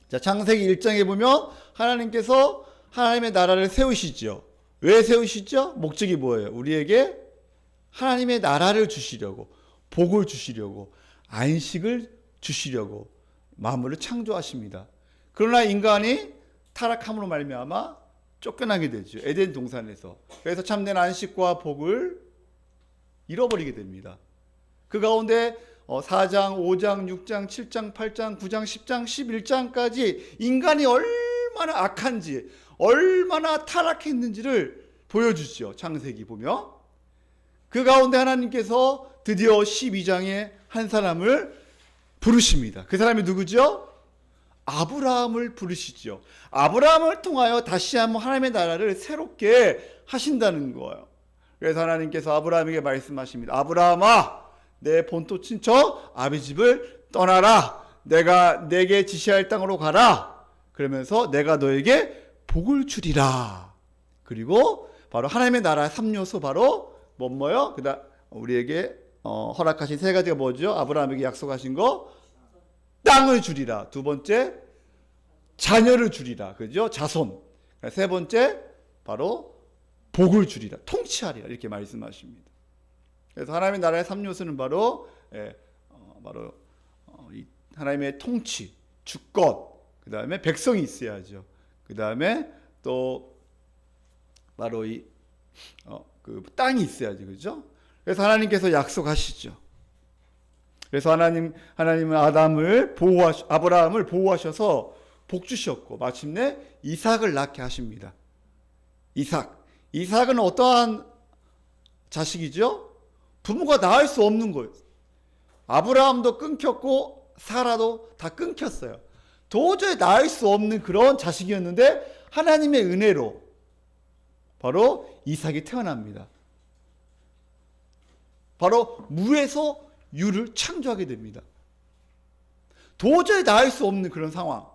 자, 창세기 1장에 보면 하나님께서 하나님의 나라를 세우시죠. 왜 세우시죠? 목적이 뭐예요? 우리에게 하나님의 나라를 주시려고, 복을 주시려고, 안식을 주시려고 만물을 창조하십니다. 그러나 인간이 타락함으로 말미암아 쫓겨나게 되죠. 에덴 동산에서. 그래서 참된 안식과 복을 잃어버리게 됩니다. 그 가운데 4장, 5장, 6장, 7장, 8장, 9장, 10장, 11장까지 인간이 얼마나 악한지, 얼마나 타락했는지를 보여주죠. 창세기 보면. 그 가운데 하나님께서 드디어 12장에 한 사람을 부르십니다. 그 사람이 누구죠? 아브라함을 부르시죠. 아브라함을 통하여 다시 한번 하나님의 나라를 새롭게 하신다는 거예요. 그래서 하나님께서 아브라함에게 말씀하십니다. 아브라함아, 내 본토 친척 아비 집을 떠나라. 내가 내게 지시할 땅으로 가라. 그러면서 내가 너에게 복을 주리라. 그리고 바로 하나님의 나라 3요소 바로 뭐요? 그다음 우리에게 허락하신 세 가지가 뭐죠? 아브라함에게 약속하신 거, 땅을 주리라. 두 번째, 자녀를 주리라. 그죠? 자손. 세 번째, 바로 복을 주리라. 통치하리라. 이렇게 말씀하십니다. 그래서 하나님의 나라의 3요소는 바로 이 하나님의 통치, 주권, 그 다음에 백성이 있어야죠. 그 다음에 또 바로 그 땅이 있어야죠. 그죠? 그래서 하나님께서 약속하시죠. 그래서 하나님은 아브라함을 보호하셔서 복 주셨고, 마침내 이삭을 낳게 하십니다. 이삭은 어떠한 자식이죠? 부모가 낳을 수 없는 거예요. 아브라함도 끊겼고 사라도 다 끊겼어요. 도저히 낳을 수 없는 그런 자식이었는데 하나님의 은혜로 바로 이삭이 태어납니다. 바로 무에서 유를 창조하게 됩니다. 도저히 낳을 수 없는 그런 상황.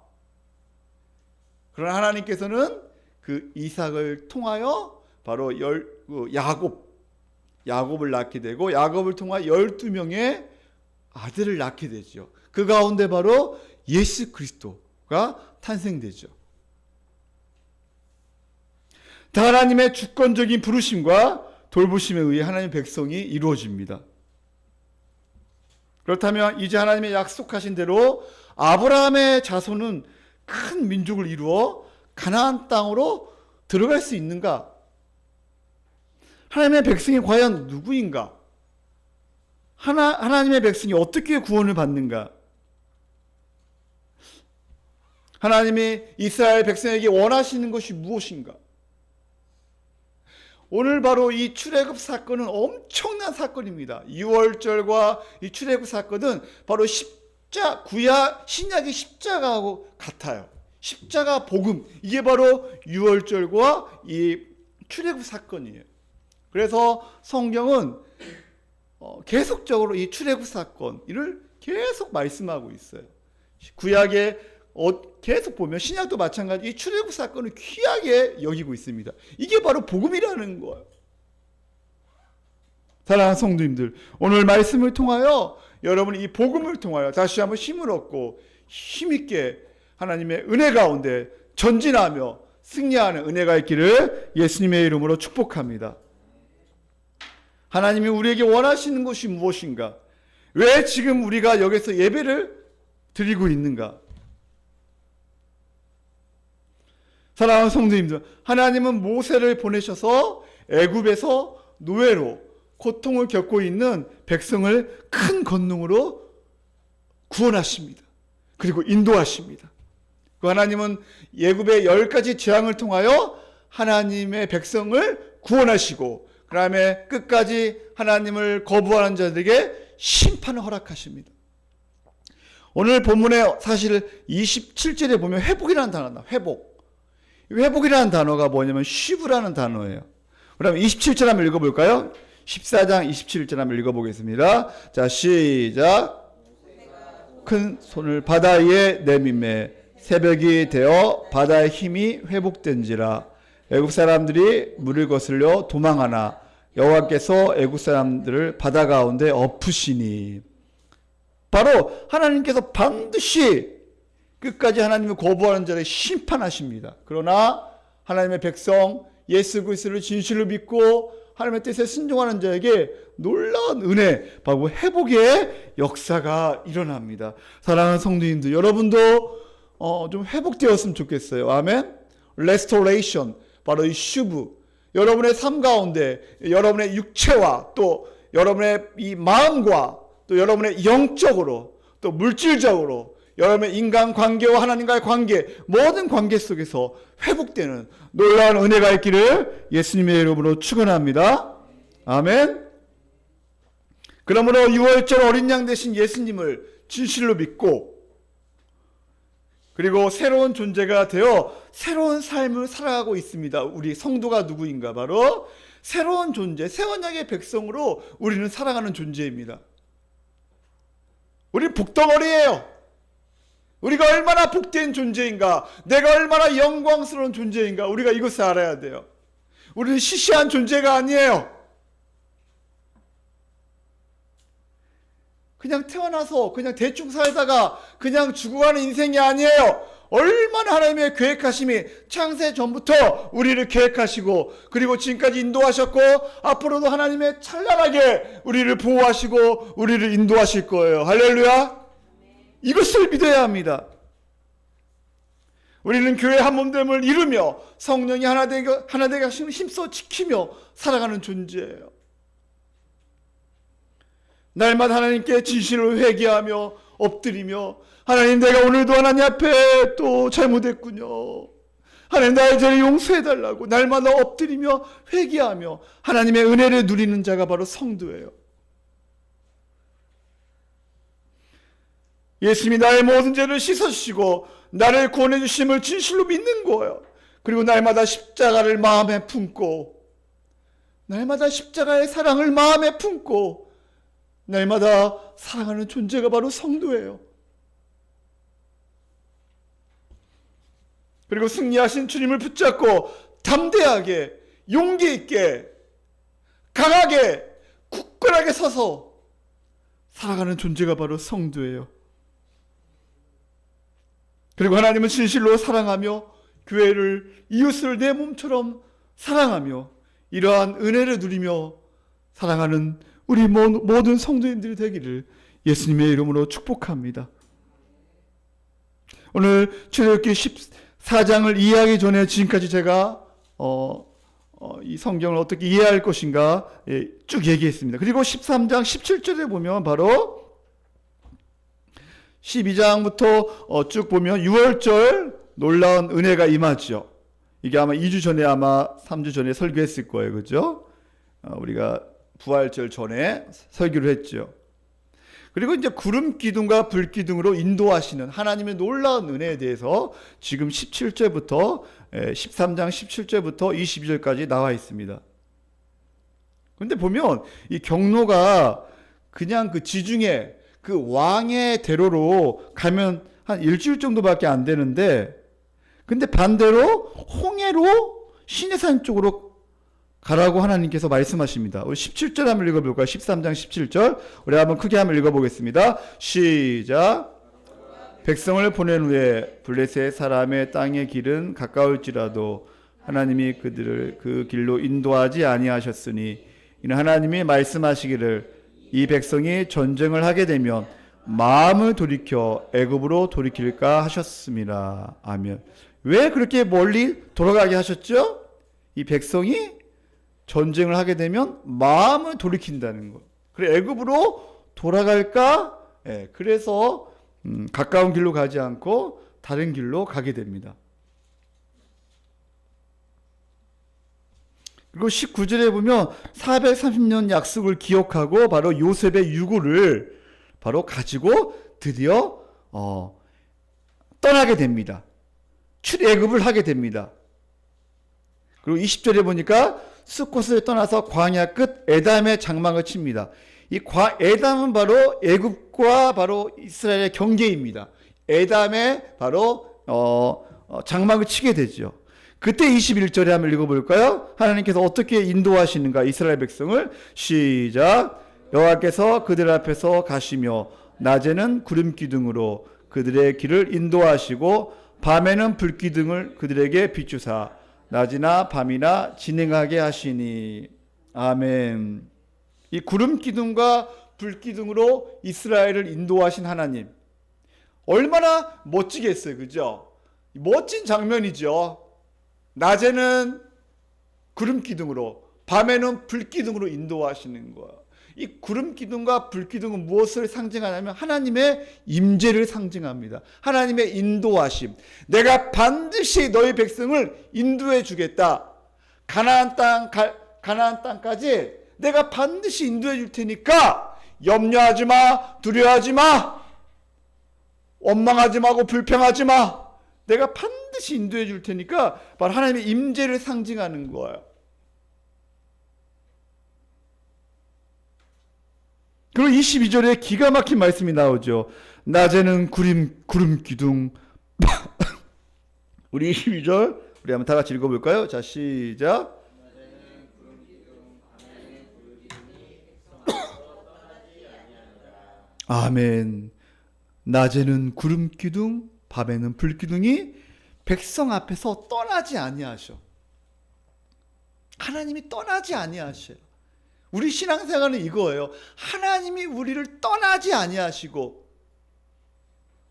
그러나 하나님께서는 그 이삭을 통하여 바로 야곱을 낳게 되고, 야곱을 통하여 12명의 아들을 낳게 되죠. 그 가운데 바로 예수 그리스도가 탄생되죠. 다 하나님의 주권적인 부르심과 돌보심에 의해 하나님의 백성이 이루어집니다. 그렇다면 이제 하나님의 약속하신 대로 아브라함의 자손은 큰 민족을 이루어 가나안 땅으로 들어갈 수 있는가? 하나님의 백성이 과연 누구인가? 하나님의 백성이 어떻게 구원을 받는가? 하나님이 이스라엘 백성에게 원하시는 것이 무엇인가? 오늘 바로 이 출애굽 사건은 엄청난 사건입니다. 유월절과 이 출애굽 사건은 바로 신약의 십자가하고 같아요. 십자가 복음, 이게 바로 유월절과 이 출애굽 사건이에요. 그래서 성경은 계속적으로 이 출애굽 사건을 계속 말씀하고 있어요. 구약에 계속 보면 신약도 마찬가지 이 출애굽 사건을 귀하게 여기고 있습니다. 이게 바로 복음이라는 거예요. 사랑하는 성도님들, 오늘 말씀을 통하여 여러분이 이 복음을 통하여 다시 한번 힘을 얻고 힘있게 하나님의 은혜 가운데 전진하며 승리하는 은혜가 있기를 예수님의 이름으로 축복합니다. 하나님이 우리에게 원하시는 것이 무엇인가? 왜 지금 우리가 여기서 예배를 드리고 있는가? 사랑하는 성도님들, 하나님은 모세를 보내셔서 애굽에서 노예로 고통을 겪고 있는 백성을 큰 권능으로 구원하십니다. 그리고 인도하십니다. 그 하나님은 애굽의 10가지 재앙을 통하여 하나님의 백성을 구원하시고, 그 다음에 끝까지 하나님을 거부하는 자들에게 심판을 허락하십니다. 오늘 본문에 사실 27절에 보면 회복이라는 단어가 나와요. 회복이라는 단어가 뭐냐면 쉬브라는 단어예요. 그러면 27절 한번 읽어볼까요? 14장 27절 한번 읽어보겠습니다. 자, 시작. 큰 손을 바다 위에 내밀매 새벽이 되어 바다의 힘이 회복된지라. 애굽 사람들이 물을 거슬려 도망하나 여호와께서 애굽 사람들을 바다 가운데 엎으시니. 바로 하나님께서 반드시 끝까지 하나님을 거부하는 자를 심판하십니다. 그러나 하나님의 백성 예수 그리스도를 진실로 믿고 하나님의 뜻에 순종하는 자에게 놀라운 은혜, 바로 회복의 역사가 일어납니다. 사랑하는 성도님들, 여러분도 좀 회복되었으면 좋겠어요. 아멘. 레스토레이션, 바로 이 슈브, 여러분의 삶 가운데 여러분의 육체와 또 여러분의 이 마음과 또 여러분의 영적으로 또 물질적으로 여러분의 인간관계와 하나님과의 관계, 모든 관계 속에서 회복되는 놀라운 은혜가 있기를 예수님의 이름으로 축원합니다. 아멘. 그러므로 6월절 어린 양 되신 예수님을 진실로 믿고 그리고 새로운 존재가 되어 새로운 삶을 살아가고 있습니다. 우리 성도가 누구인가? 바로 새로운 존재, 새 언약의 백성으로 우리는 살아가는 존재입니다. 우리 복덩어리예요. 우리가 얼마나 복된 존재인가, 내가 얼마나 영광스러운 존재인가, 우리가 이것을 알아야 돼요. 우리는 시시한 존재가 아니에요. 그냥 태어나서 그냥 대충 살다가 그냥 죽어가는 인생이 아니에요. 얼마나 하나님의 계획하심이 창세 전부터 우리를 계획하시고 그리고 지금까지 인도하셨고 앞으로도 하나님의 찬란하게 우리를 보호하시고 우리를 인도하실 거예요. 할렐루야. 이것을 믿어야 합니다. 우리는 교회 한몸됨을 이루며 성령이 하나 되게 하심을 힘써 지키며 살아가는 존재예요. 날마다 하나님께 진실을 회개하며 엎드리며 하나님, 내가 오늘도 하나님 앞에 또 잘못했군요. 하나님, 나의 죄를 용서해달라고 날마다 엎드리며 회개하며 하나님의 은혜를 누리는 자가 바로 성도예요. 예수님이 나의 모든 죄를 씻어주시고 나를 구원해 주심을 진실로 믿는 거예요. 그리고 날마다 십자가를 마음에 품고 날마다 십자가의 사랑을 마음에 품고 날마다 사랑하는 존재가 바로 성도예요. 그리고 승리하신 주님을 붙잡고 담대하게 용기 있게 강하게 굳건하게 서서 살아가는 존재가 바로 성도예요. 그리고 하나님은 진실로 사랑하며 교회를 이웃을 내 몸처럼 사랑하며 이러한 은혜를 누리며 사랑하는 우리 모든 성도님들이 되기를 예수님의 이름으로 축복합니다. 오늘 출애굽기 14장을 이해하기 전에 지금까지 제가 이 성경을 어떻게 이해할 것인가 쭉 얘기했습니다. 그리고 13장 17절에 보면 바로 12장부터 쭉 보면 6월절 놀라운 은혜가 임하죠. 이게 아마 2주 전에 아마 3주 전에 설교했을 거예요. 그죠? 우리가 부활절 전에 설교를 했죠. 그리고 이제 구름 기둥과 불 기둥으로 인도하시는 하나님의 놀라운 은혜에 대해서 지금 17절부터 13장 17절부터 22절까지 나와 있습니다. 그런데 보면 이 경로가 그냥 그 지중해 그 왕의 대로로 가면 한 일주일 정도밖에 안 되는데, 근데 반대로 홍해로 시내산 쪽으로 가라고 하나님께서 말씀하십니다. 우리 17절 한번 읽어볼까요? 13장 17절 우리 한번 크게 한번 읽어보겠습니다. 시작. 백성을 보낸 후에 블레셋 사람의 땅의 길은 가까울지라도 하나님이 그들을 그 길로 인도하지 아니하셨으니 이는 하나님이 말씀하시기를 이 백성이 전쟁을 하게 되면 마음을 돌이켜 애굽으로 돌이킬까 하셨습니다. 아멘. 왜 그렇게 멀리 돌아가게 하셨죠? 이 백성이 전쟁을 하게 되면 마음을 돌이킨다는 것. 그래, 애굽으로 돌아갈까? 그래서 가까운 길로 가지 않고 다른 길로 가게 됩니다. 그리고 19절에 보면 430년 약속을 기억하고 바로 요셉의 유고를 바로 가지고 드디어 떠나게 됩니다. 출애굽을 하게 됩니다. 그리고 20절에 보니까 숫곳을 떠나서 광야 끝 에담의 장막을 칩니다. 이 에담은 바로 애굽과 바로 이스라엘의 경계입니다. 에담의 바로 장막을 치게 되죠. 그때 21절에 한번 읽어볼까요? 하나님께서 어떻게 인도하시는가 이스라엘 백성을. 시작. 여호와께서 그들 앞에서 가시며 낮에는 구름 기둥으로 그들의 길을 인도하시고 밤에는 불기둥을 그들에게 비추사 낮이나 밤이나 진행하게 하시니. 아멘. 이 구름 기둥과 불 기둥으로 이스라엘을 인도하신 하나님, 얼마나 멋지겠어요, 그죠? 멋진 장면이죠. 낮에는 구름 기둥으로, 밤에는 불 기둥으로 인도하시는 거예요. 이 구름 기둥과 불 기둥은 무엇을 상징하냐면 하나님의 임재를 상징합니다. 하나님의 인도하심. 내가 반드시 너희 백성을 인도해 주겠다. 가나안 땅까지 내가 반드시 인도해 줄 테니까 염려하지 마, 두려워하지 마, 원망하지 마고 불평하지 마. 내가 반드시 인도해 줄 테니까 바로 하나님의 임재를 상징하는 거예요. 그리고 22절에 기가 막힌 말씀이 나오죠. 낮에는 구름 기둥. 우리 22절 우리 한번 다 같이 읽어볼까요? 자, 시작. 아멘. 낮에는 구름 기둥, 밤에는 불 기둥이 백성 앞에서 떠나지 아니하셔. 하나님이 떠나지 아니하셔요. 우리 신앙생활은 이거예요. 하나님이 우리를 떠나지 아니하시고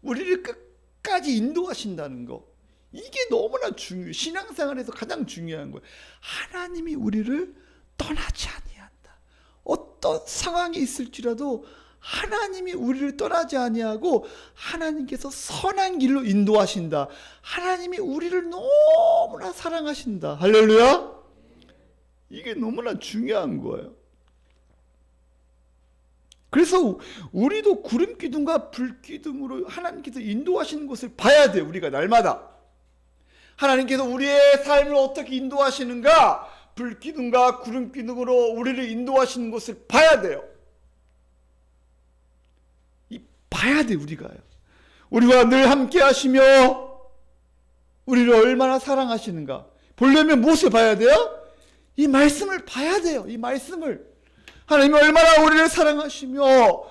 우리를 끝까지 인도하신다는 거. 이게 너무나 중요해요. 신앙생활에서 가장 중요한 거예요. 하나님이 우리를 떠나지 아니한다. 어떤 상황이 있을지라도 하나님이 우리를 떠나지 아니하고 하나님께서 선한 길로 인도하신다. 하나님이 우리를 너무나 사랑하신다. 할렐루야. 이게 너무나 중요한 거예요. 그래서 우리도 구름 기둥과 불 기둥으로 하나님께서 인도하시는 것을 봐야 돼요. 우리가 날마다 하나님께서 우리의 삶을 어떻게 인도하시는가, 불 기둥과 구름 기둥으로 우리를 인도하시는 것을 봐야 돼요. 봐야 돼. 우리와 늘 함께 하시며 우리를 얼마나 사랑하시는가 보려면 무엇을 봐야 돼요? 이 말씀을 봐야 돼요. 이 말씀을. 하나님이 얼마나 우리를 사랑하시며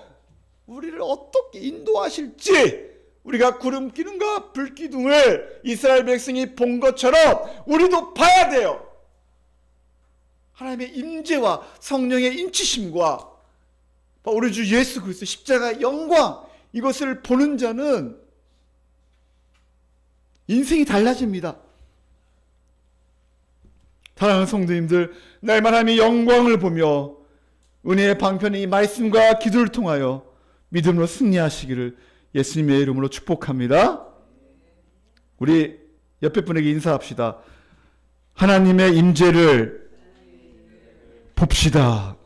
우리를 어떻게 인도하실지 우리가 구름 기둥과 불 기둥을 이스라엘 백성이 본 것처럼 우리도 봐야 돼요. 하나님의 임재와 성령의 인치심과 우리 주 예수 그리스도 십자가의 영광, 이것을 보는 자는 인생이 달라집니다. 사랑하는 성도님들, 날마다 하나님의 영광을 보며 은혜의 방편의 이 말씀과 기도를 통하여 믿음으로 승리하시기를 예수님의 이름으로 축복합니다. 우리 옆에 분에게 인사합시다. 하나님의 임재를 봅시다.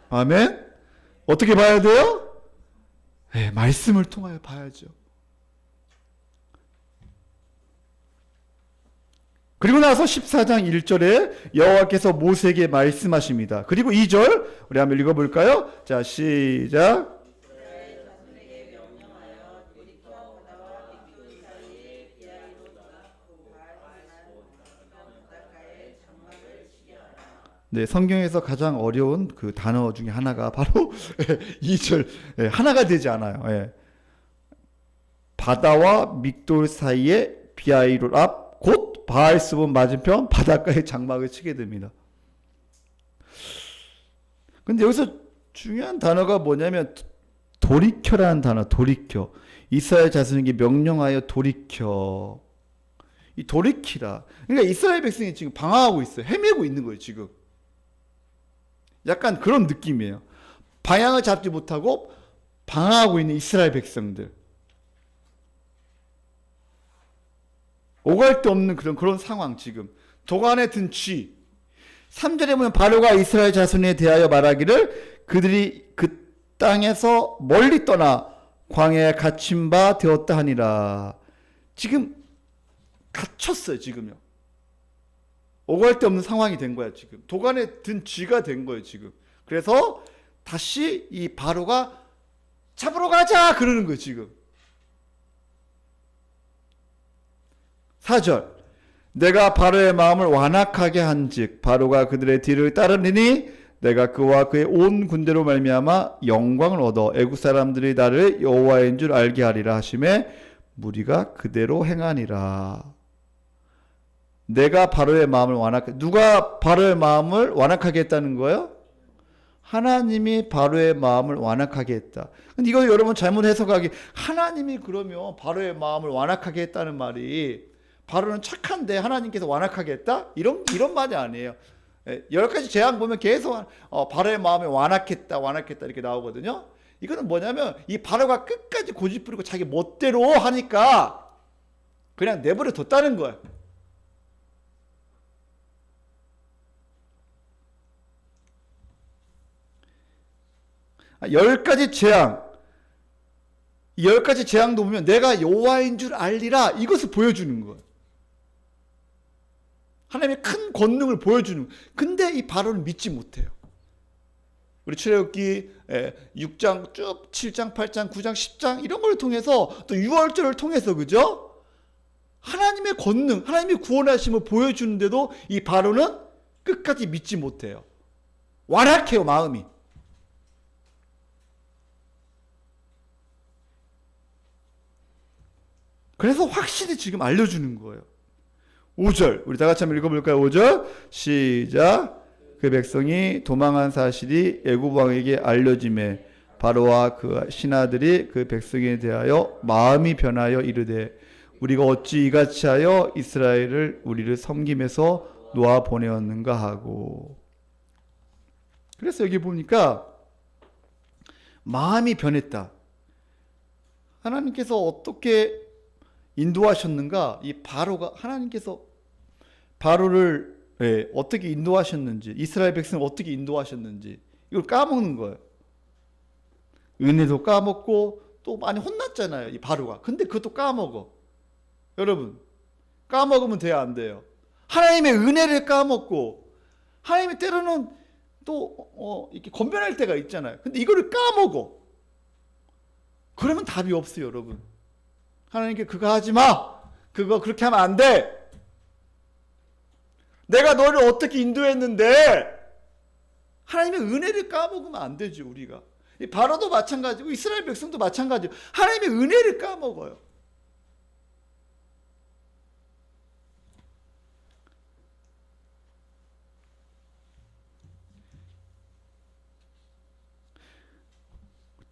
아멘. 어떻게 봐야 돼요? 네, 말씀을 통하여 봐야죠. 그리고 나서 14장 1절에 여호와께서 모세에게 말씀하십니다. 그리고 2절 우리 한번 읽어볼까요? 자, 시작. 네, 성경에서 가장 어려운 그 단어 중에 하나가 바로 2절 하나가 되지 않아요. 예. 바다와 믹돌 사이에 비아이롯 앞 곧 바알스본 맞은편 바닷가에 장막을 치게 됩니다. 근데 여기서 중요한 단어가 뭐냐면 돌이켜라는 단어. 돌이켜. 이스라엘 자손에게 명령하여 돌이켜. 이 돌이키라. 그러니까 이스라엘 백성이 지금 방황하고 있어요. 헤매고 있는 거예요, 지금. 약간 그런 느낌이에요. 방향을 잡지 못하고 방황하고 있는 이스라엘 백성들. 오갈 데 없는 그런 상황 지금. 도간에 든 쥐. 3절에 보면 바로가 이스라엘 자손에 대하여 말하기를 그들이 그 땅에서 멀리 떠나 광야에 갇힌 바 되었다 하니라. 지금 갇혔어요, 지금요. 오갈 데 없는 상황이 된 거야, 지금. 도간에 든 쥐가 된 거예요, 지금. 그래서 다시 이 바로가 잡으러 가자! 그러는 거예요, 지금. 4절. 내가 바로의 마음을 완악하게 한즉 바로가 그들의 뒤를 따르니 내가 그와 그의 온 군대로 말미암아 영광을 얻어 애국 사람들이 나를 여호와인 줄 알게 하리라 하심에 무리가 그대로 행하니라. 내가 바로의 마음을 누가 바로의 마음을 완악하게 했다는 거예요? 하나님이 바로의 마음을 완악하게 했다. 근데 이거 여러분 잘못 해석하기, 하나님이 그러면 바로의 마음을 완악하게 했다는 말이 바로는 착한데 하나님께서 완악하게 했다? 이런 말이 아니에요. 10가지 재앙 보면 계속 바로의 마음이 완악했다 이렇게 나오거든요. 이거는 뭐냐면 이 바로가 끝까지 고집부리고 자기 멋대로 하니까 그냥 내버려 뒀다는 거예요. 열 가지 재앙, 이 10가지 재앙도 보면 내가 여호와인 줄 알리라, 이것을 보여주는 거예요. 하나님의 큰 권능을 보여주는 거예요. 근데 이 바로는 믿지 못해요. 우리 출애굽기 6장 쭉 7장, 8장, 9장, 10장 이런 걸 통해서 또 6월절을 통해서 그죠? 하나님의 권능, 하나님의 구원하심을 보여주는데도 이 바로는 끝까지 믿지 못해요. 완악해요, 마음이. 그래서 확실히 지금 알려주는 거예요. 5절 우리 다 같이 한번 읽어볼까요? 5절 시작. 그 백성이 도망한 사실이 애굽 왕에게 알려짐에 바로와 그 신하들이 그 백성에 대하여 마음이 변하여 이르되 우리가 어찌 이같이 하여 이스라엘을 우리를 섬김에서 놓아 보내었는가 하고. 그래서 여기 보니까 마음이 변했다. 하나님께서 어떻게 인도하셨는가? 이 바로가 하나님께서 바로를 어떻게 인도하셨는지, 이스라엘 백성을 어떻게 인도하셨는지 이걸 까먹는 거예요. 은혜도 까먹고 또 많이 혼났잖아요, 이 바로가. 근데 그것도 까먹어. 여러분, 까먹으면 돼야 안 돼요? 하나님의 은혜를 까먹고 하나님이 때로는 또 이렇게 건변할 때가 있잖아요. 근데 이거를 까먹어. 그러면 답이 없어요, 여러분. 하나님께 그거 하지 마. 그거 그렇게 하면 안 돼. 내가 너를 어떻게 인도했는데. 하나님의 은혜를 까먹으면 안 되죠, 우리가. 바로도 마찬가지고 이스라엘 백성도 마찬가지고 하나님의 은혜를 까먹어요.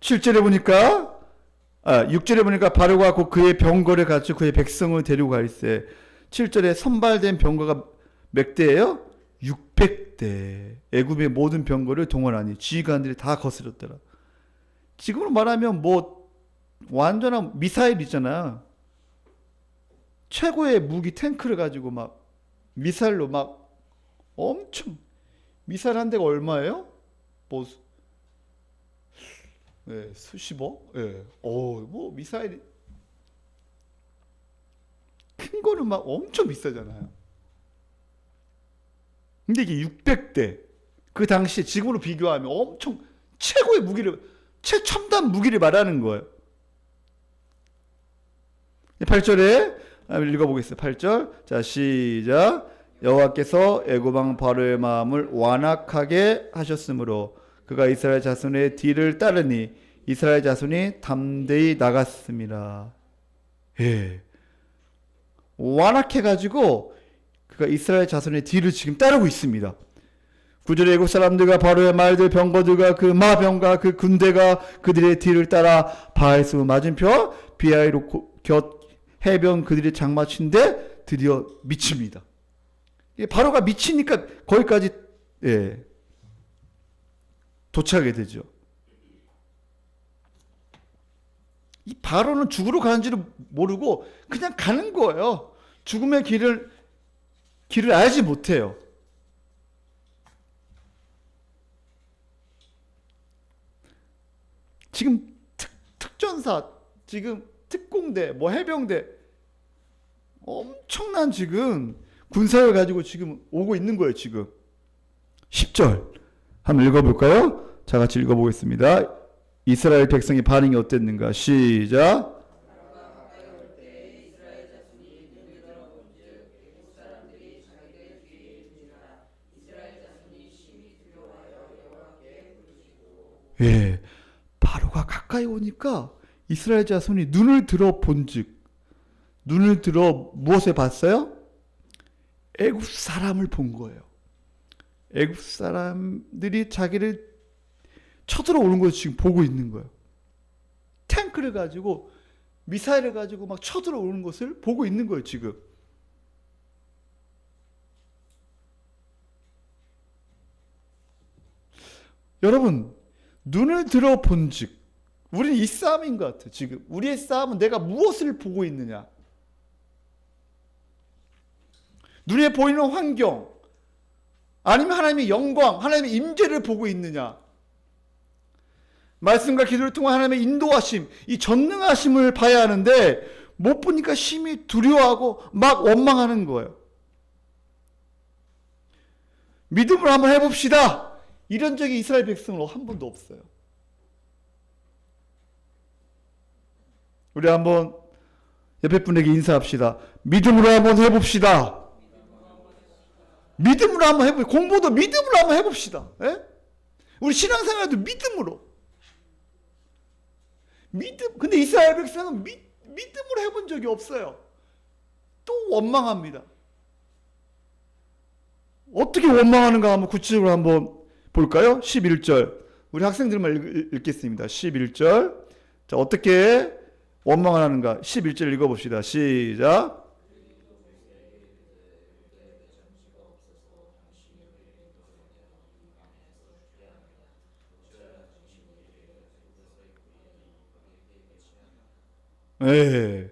실제로 보니까 6절에 보니까 바로가 곧 그의 병거를 가지고 그의 백성을 데리고 갈세. 7절에 선발된 병거가 몇 대예요? 600대. 애굽의 모든 병거를 동원하니 지휘관들이 다 거스렸더라. 지금으로 말하면 뭐 완전한 미사일 있잖아요. 최고의 무기 탱크를 가지고 막 미사일로 막 엄청, 미사일 한 대가 얼마예요? 뭐 수십억? 뭐 미사일이 큰 거는 막 엄청 비싸잖아요. 근데 이게 600대. 그 당시에 지금으로 비교하면 엄청 최고의 무기를, 최첨단 무기를 말하는 거예요. 8절에 읽어보겠습니다. 8절. 자, 시작. 여호와께서 애굽 왕 바로의 마음을 완악하게 하셨으므로 그가 이스라엘 자손의 뒤를 따르니 이스라엘 자손이 담대히 나갔습니다. 완악해가지고 그가 이스라엘 자손의 뒤를 지금 따르고 있습니다. 9절에 애굽 사람들과 바로의 말들 병거들과 그 마병과 그 군대가 그들의 뒤를 따라 바알스 맞은편 비하이로 곁 해변 그들이 장마친데 드디어 미칩니다. 바로가 미치니까 거기까지 도착하게 되죠. 이 바로는 죽으러 가는 줄을 모르고 그냥 가는 거예요. 죽음의 길을 알지 못해요. 지금 특전사, 지금 특공대, 뭐 해병대 엄청난 지금 군사를 가지고 지금 오고 있는 거예요, 지금. 10절 한번 읽어볼까요? 자, 같이 읽어보겠습니다. 이스라엘 백성의 반응이 어땠는가? 시작. 예, 바로가 가까이 오니까 이스라엘 자손이 눈을 들어 본즉, 눈을 들어 무엇을 봤어요? 애굽 사람을 본 거예요. 애굽 사람들이 자기를 쳐들어오는 것을 지금 보고 있는 거예요. 탱크를 가지고 미사일을 가지고 막 쳐들어오는 것을 보고 있는 거예요, 지금. 여러분, 눈을 들어 본즉, 우리는 이 싸움인 것 같아요, 지금. 우리의 싸움은 내가 무엇을 보고 있느냐. 눈에 보이는 환경, 아니면 하나님의 영광, 하나님의 임재를 보고 있느냐. 말씀과 기도를 통한 하나님의 인도하심, 이 전능하심을 봐야 하는데 못 보니까 심히 두려워하고 막 원망하는 거예요. 믿음으로 한번 해봅시다. 이런 적이 이스라엘 백성은 한 번도 없어요. 우리 한번 옆에 분에게 인사합시다. 믿음으로 한번 해봅시다. 믿음으로 한번 해봅시다. 공부도 믿음으로 한번 해봅시다. 예? 우리 신앙생활도 믿음으로. 믿음. 근데 이스라엘 백성은 믿음으로 해본 적이 없어요. 또 원망합니다. 어떻게 원망하는가 한번 구체적으로 한번 볼까요? 11절. 우리 학생들만 읽겠습니다. 11절. 자, 어떻게 원망을 하는가? 11절 읽어봅시다. 시작. 예.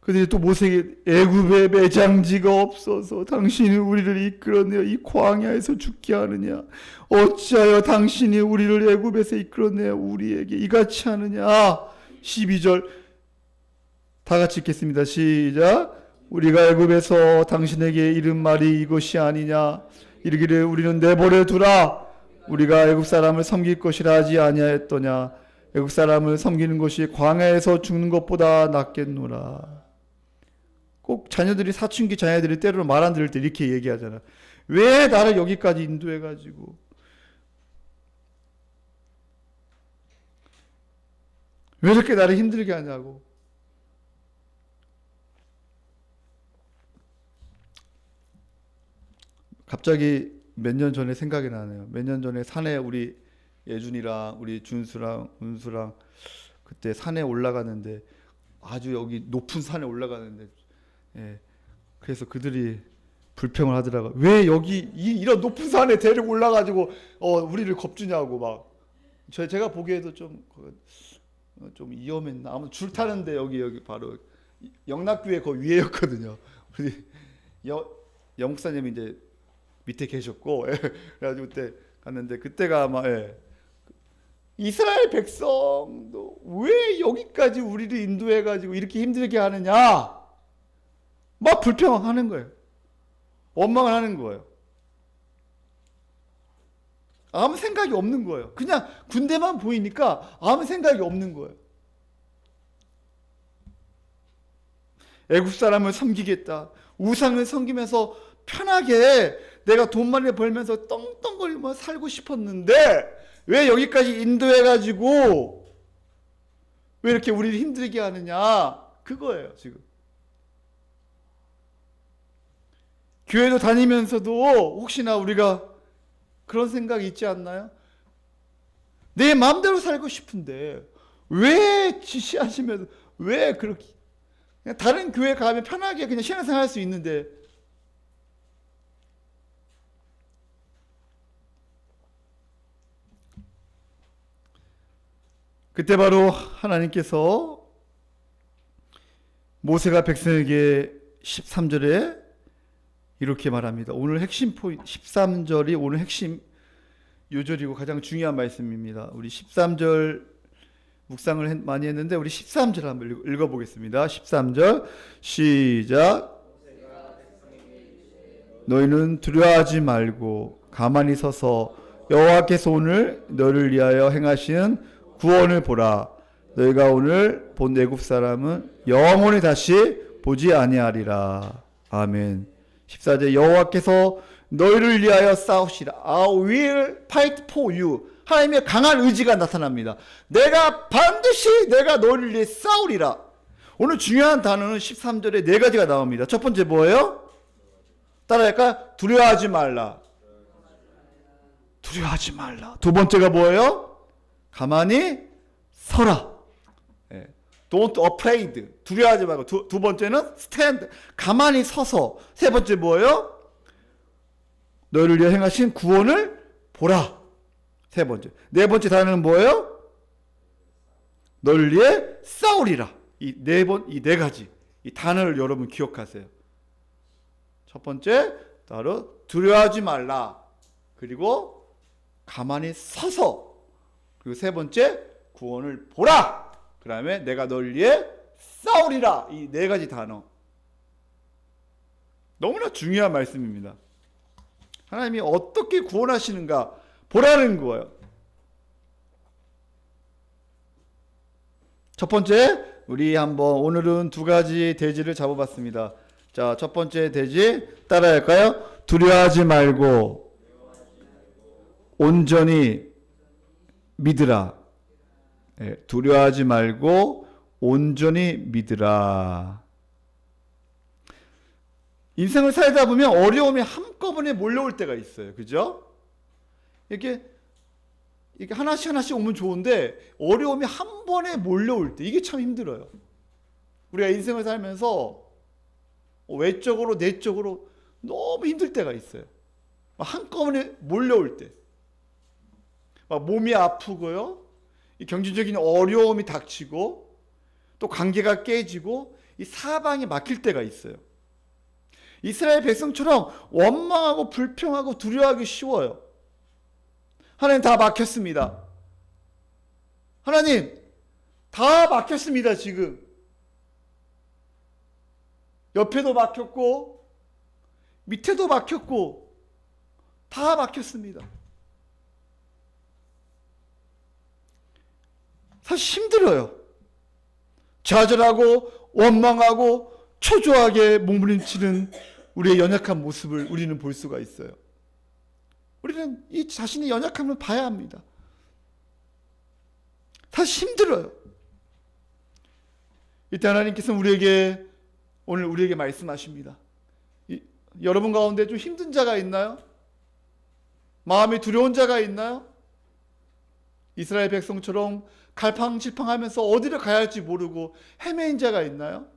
그들이 또 모세에게 애굽에 매장지가 없어서 당신이 우리를 이끌어내어 이 광야에서 죽게 하느냐? 어찌하여 당신이 우리를 애굽에서 이끌어내어 우리에게 이같이 하느냐? 12절 다 같이 읽겠습니다. 시작. 우리가 애굽에서 당신에게 이른 말이 이것이 아니냐? 이르기를 우리는 내버려 두라. 우리가 애굽 사람을 섬길 것이라 하지 아니하였더냐? 애국 사람을 섬기는 것이 광야에서 죽는 것보다 낫겠노라. 꼭 자녀들이 사춘기 자녀들이 때로는 말 안 들을 때 이렇게 얘기하잖아. 왜 나를 여기까지 인도해가지고 왜 이렇게 나를 힘들게 하냐고. 갑자기 몇 년 전에 생각이 나네요. 몇 년 전에 산에 우리 예준이랑 우리 준수랑 은수랑 그때 산에 올라가는데 아주 여기 높은 산에 올라가는데 예, 그래서 그들이 불평을 하더라고요. 왜 여기 이런 높은 산에 데리고 올라가지고 우리를 겁주냐고 막. 제가 보기에도 좀 위험했나. 아무튼 줄 타는데 여기 바로 영락교회 그 위에였거든요. 우리 영목사님이 이제 밑에 계셨고 그래가지고 그때 갔는데 그때가 아마 이스라엘 백성도 왜 여기까지 우리를 인도해가지고 이렇게 힘들게 하느냐 막 불평하는 거예요. 원망을 하는 거예요. 아무 생각이 없는 거예요. 그냥 군대만 보이니까 아무 생각이 없는 거예요. 애국 사람을 섬기겠다. 우상을 섬기면서 편하게 내가 돈 많이 벌면서 떵떵거리며 살고 싶었는데 왜 여기까지 인도해가지고 왜 이렇게 우리를 힘들게 하느냐 그거예요 지금. 교회도 다니면서도 혹시나 우리가 그런 생각이 있지 않나요? 내 마음대로 살고 싶은데 왜 지시하시면서 왜 그렇게 그냥 다른 교회 가면 편하게 그냥 신앙생활 할 수 있는데 그때 바로 하나님께서 모세가 백성에게 13절에 이렇게 말합니다. 오늘 핵심 포인트 13절이 오늘 핵심 요절이고 가장 중요한 말씀입니다. 우리 13절 묵상을 많이 했는데 우리 13절 한번 읽어보겠습니다. 13절 시작. 너희는 두려워하지 말고 가만히 서서 여호와께서 오늘 너를 위하여 행하시는 구원을 보라. 너희가 오늘 본 애굽 사람은 영원히 다시 보지 아니하리라. 아멘. 14절 여호와께서 너희를 위하여 싸우시라. I will fight for you. 하나님의 강한 의지가 나타납니다. 내가 반드시 내가 너를 위해 싸우리라. 오늘 중요한 단어는 13절에 네 가지가 나옵니다. 첫 번째 뭐예요? 따라할까? 두려워하지 말라. 두려워하지 말라. 두 번째가 뭐예요? 가만히 서라. Don't afraid. 두려워하지 말고. 두 번째는 stand. 가만히 서서. 세 번째 뭐예요? 너희를 위해 행하신 구원을 보라. 세 번째. 네 번째 단어는 뭐예요? 너를 위해 싸우리라. 이 네 가지. 이 단어를 여러분 기억하세요. 첫 번째, 바로 두려워하지 말라. 그리고 가만히 서서. 그리고 세 번째, 구원을 보라. 그 다음에 내가 너를 위해 싸우리라. 이 네 가지 단어. 너무나 중요한 말씀입니다. 하나님이 어떻게 구원하시는가 보라는 거예요. 첫 번째, 우리 한번 오늘은 두 가지 대지를 잡아봤습니다. 자, 첫 번째 대지 따라할까요? 두려워하지 말고 온전히 믿으라. 두려워하지 말고 온전히 믿으라. 인생을 살다 보면 어려움이 한꺼번에 몰려올 때가 있어요. 그죠? 이렇게 하나씩 오면 좋은데 어려움이 한 번에 몰려올 때 이게 참 힘들어요. 우리가 인생을 살면서 외적으로 내적으로 너무 힘들 때가 있어요. 한꺼번에 몰려올 때. 막 몸이 아프고요. 이 경제적인 어려움이 닥치고 또 관계가 깨지고 이 사방이 막힐 때가 있어요. 이스라엘 백성처럼 원망하고 불평하고 두려워하기 쉬워요. 하나님 다 막혔습니다. 하나님 다 막혔습니다. 지금 옆에도 막혔고 밑에도 막혔고 다 막혔습니다. 사실 힘들어요. 좌절하고 원망하고 초조하게 몸부림치는 우리의 연약한 모습을 우리는 볼 수가 있어요. 우리는 이 자신의 연약함을 봐야 합니다. 사실 힘들어요. 이때 하나님께서는 오늘 우리에게 말씀하십니다. 여러분 가운데 좀 힘든 자가 있나요? 마음이 두려운 자가 있나요? 이스라엘 백성처럼 갈팡질팡하면서 어디를 가야 할지 모르고 헤매인 자가 있나요?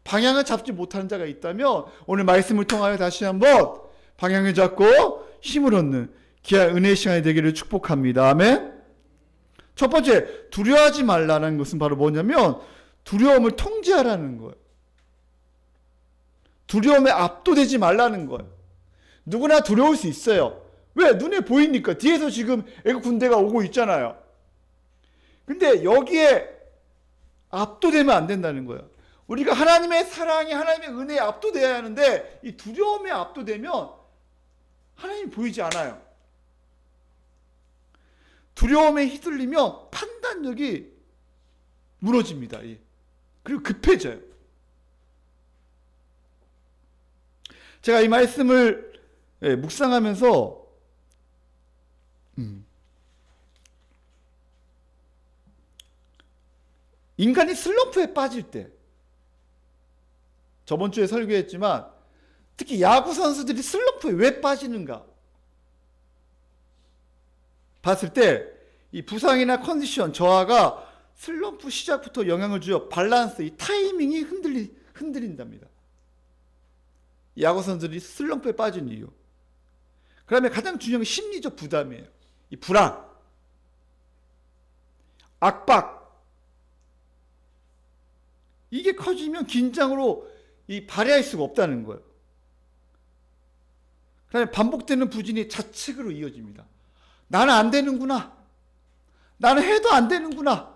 방향을 잡지 못하는 자가 있다면 오늘 말씀을 통하여 다시 한번 방향을 잡고 힘을 얻는 귀한 은혜의 시간이 되기를 축복합니다. 아멘. 첫 번째, 두려워하지 말라는 것은 바로 뭐냐면 두려움을 통제하라는 거예요. 두려움에 압도되지 말라는 거예요. 누구나 두려울 수 있어요. 왜? 눈에 보이니까. 뒤에서 지금 애국 군대가 오고 있잖아요. 근데 여기에 압도되면 안 된다는 거예요. 우리가 하나님의 사랑이 하나님의 은혜에 압도돼야 하는데 이 두려움에 압도되면 하나님이 보이지 않아요. 두려움에 휘둘리면 판단력이 무너집니다. 그리고 급해져요. 제가 이 말씀을 묵상하면서 인간이 슬럼프에 빠질 때, 저번 주에 설교했지만 특히 야구 선수들이 슬럼프에 왜 빠지는가 봤을 때 이 부상이나 컨디션 저하가 슬럼프 시작부터 영향을 주어 밸런스, 이 타이밍이 흔들린답니다. 야구 선수들이 슬럼프에 빠진 이유. 그다음에 가장 중요한 게 심리적 부담이에요. 이 불안, 압박. 이게 커지면 긴장으로 발휘할 수가 없다는 거예요. 그다음에 반복되는 부진이 자책으로 이어집니다. 나는 안 되는구나. 나는 해도 안 되는구나.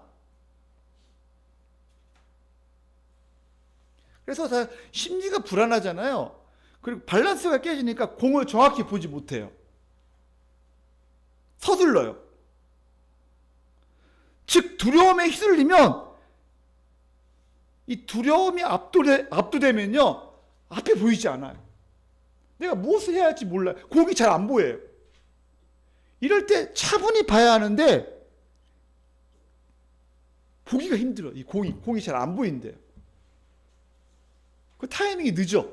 그래서 다 심리가 불안하잖아요. 그리고 밸런스가 깨지니까 공을 정확히 보지 못해요. 서둘러요. 즉 두려움에 휘둘리면 이 두려움이 압도되면요 앞에 보이지 않아요. 내가 무엇을 해야 할지 몰라요. 공이 잘 안 보여요. 이럴 때 차분히 봐야 하는데 보기가 힘들어. 이 공이 잘 안 보인대요. 그 타이밍이 늦어.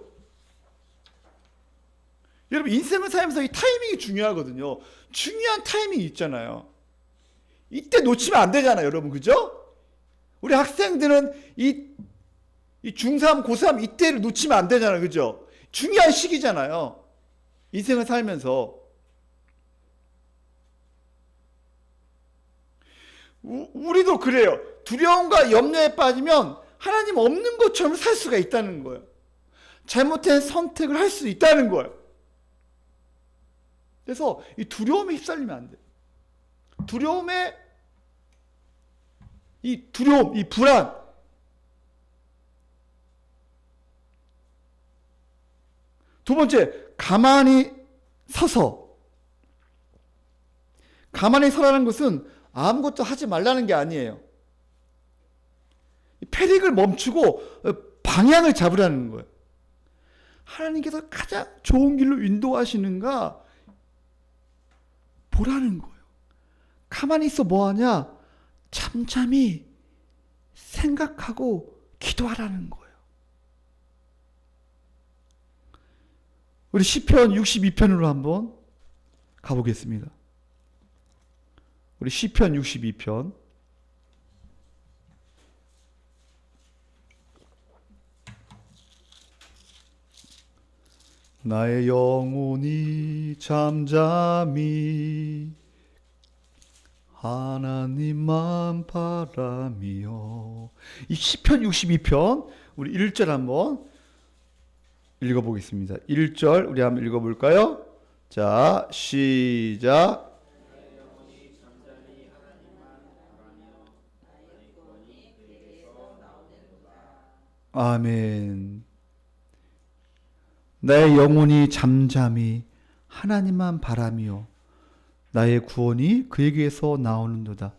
여러분 인생을 살면서 이 타이밍이 중요하거든요. 중요한 타이밍이 있잖아요. 이때 놓치면 안 되잖아요, 여러분. 그죠? 우리 학생들은 이 중3, 고3 이때를 놓치면 안 되잖아요. 그죠? 중요한 시기잖아요. 인생을 살면서. 우리도 그래요. 두려움과 염려에 빠지면 하나님 없는 것처럼 살 수가 있다는 거예요. 잘못된 선택을 할 수 있다는 거예요. 그래서 이 두려움에 휩쓸리면 안 돼요. 두려움에 이 두려움, 이 불안, 두 번째, 가만히 서라는 것은 아무것도 하지 말라는 게 아니에요. 패닉을 멈추고 방향을 잡으라는 거예요. 하나님께서 가장 좋은 길로 인도하시는가 보라는 거예요. 가만히 있어 뭐하냐? 잠잠히 생각하고 기도하라는 거예요. 우리 시편 62편으로 한번 가보겠습니다. 우리 시편 62편. 나의 영혼이 잠잠히 하나님만 바라며. 이 시편 62편 우리 1절 한번 읽어보겠습니다. 1절 우리 한번 읽어볼까요? 자, 시작. 아멘. 나의 영혼이 잠잠히 하나님만 바라며 나의 구원이 그에게서 나오는도다.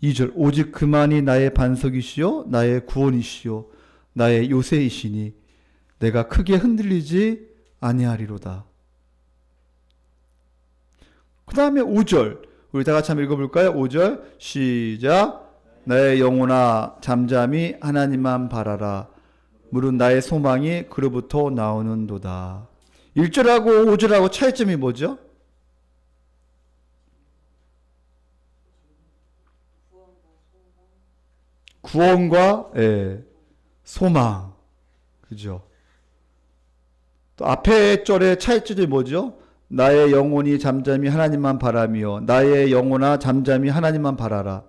2절 오직 그만이 나의 반석이시요 나의 구원이시요 나의 요새이시니 내가 크게 흔들리지 아니하리로다. 그 다음에 5절 우리 다 같이 한번 읽어볼까요? 5절 시작. 나의 영혼아 잠잠히 하나님만 바라라. 물은 나의 소망이 그로부터 나오는도다. 1절하고 5절하고 차이점이 뭐죠? 구원과 소망. 그죠? 또 앞에 절의 차이점이 뭐죠? 나의 영혼이 잠잠히 하나님만 바라며 나의 영혼아 잠잠히 하나님만 바라라.